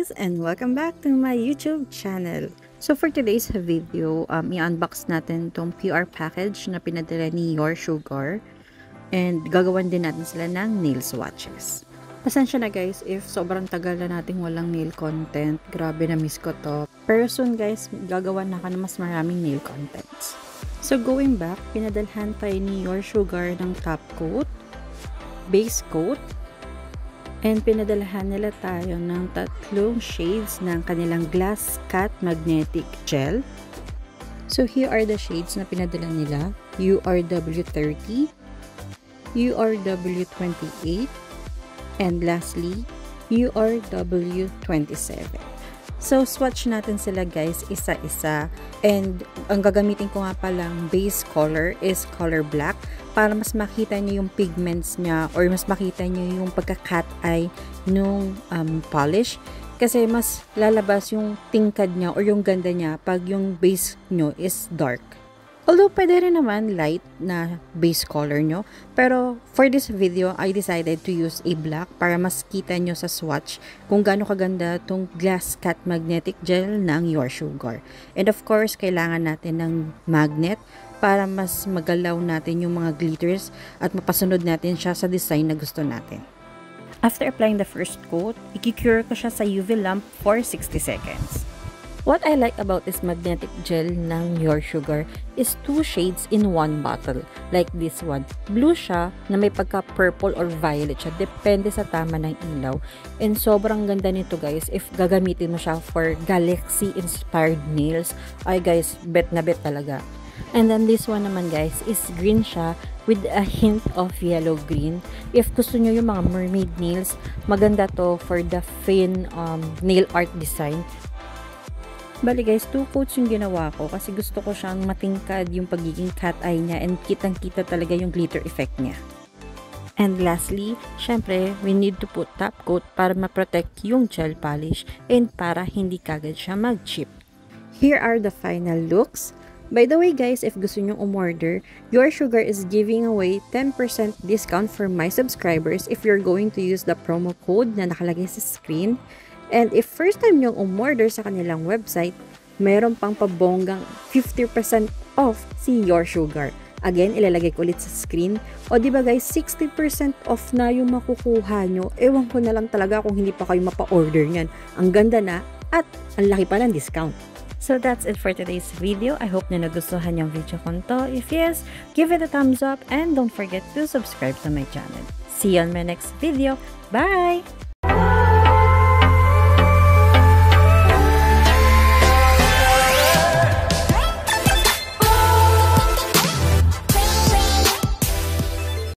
guys, and welcome back to my YouTube channel. So for today's video, i-unbox natin tong PR package na pinadala ni Your Sugar, and gagawan din natin sila ng nail swatches. Pasensya na guys if sobrang tagal na nating walang nail content. Grabe, na miss ko to. Pero soon guys, gagawan na ka na mas maraming nail contents. So going back, pinadalhan tayo ni Your Sugar ng top coat, base coat, and pinadalahan nila tayo ng 3 shades ng kanilang Glass Cat Magnetic Gel. So here are the shades na pinadala nila: URW30, URW28, and lastly, URW27. So swatch natin sila guys isa-isa, and ang gagamitin ko nga palang base color is color black para mas makita niyo yung pigments niya, or mas makita niyo yung pagka-cat eye nung polish, kasi mas lalabas yung tingkad niya or yung ganda niya pag yung base nyo is dark. Although pwede rin naman light na base color nyo, pero for this video, I decided to use a black para mas kita nyo sa swatch kung gaano kaganda tong Glass Cat Magnetic Gel ng Your Sugar. And of course, kailangan natin ng magnet para mas magalaw natin yung mga glitters at mapasunod natin siya sa design na gusto natin. After applying the first coat, i-cure ko siya sa UV lamp for 60 seconds. What I like about this magnetic gel ng Your Sugar is 2 shades in one bottle. Like this one. Blue siya na may pagka-purple or violet siya. Depende sa tama ng ilaw. And sobrang ganda nito guys if gagamitin mo siya for galaxy-inspired nails. Ay guys, bet na bet talaga. And then this one naman guys is green siya with a hint of yellow-green. If gusto nyo yung mga mermaid nails, maganda to for the fin nail art design. Bali guys, 2 coats yung ginawa ko kasi gusto ko siyang matingkad yung pagiging cat eye niya, and kitang-kita talaga yung glitter effect niya. And lastly, syempre, we need to put top coat para ma-protect yung gel polish and para hindi kagad siya mag-chip. Here are the final looks. By the way guys, if gusto nyo umorder, Your Sugar is giving away 10% discount for my subscribers if you're going to use the promo code na nakalagay sa screen. And if first time nyong umorder sa kanilang website, meron pang pabonggang 50% off si Your Sugar. Again, ilalagay ko ulit sa screen. O diba guys, 60% off na yung makukuha nyo. Ewan ko na lang talaga kung hindi pa kayo mapa-order nyan. Ang ganda na at ang laki pa ng discount. So that's it for today's video. I hope na nagustuhan yung video ko to. If yes, give it a thumbs up and don't forget to subscribe to my channel. See you on my next video. Bye!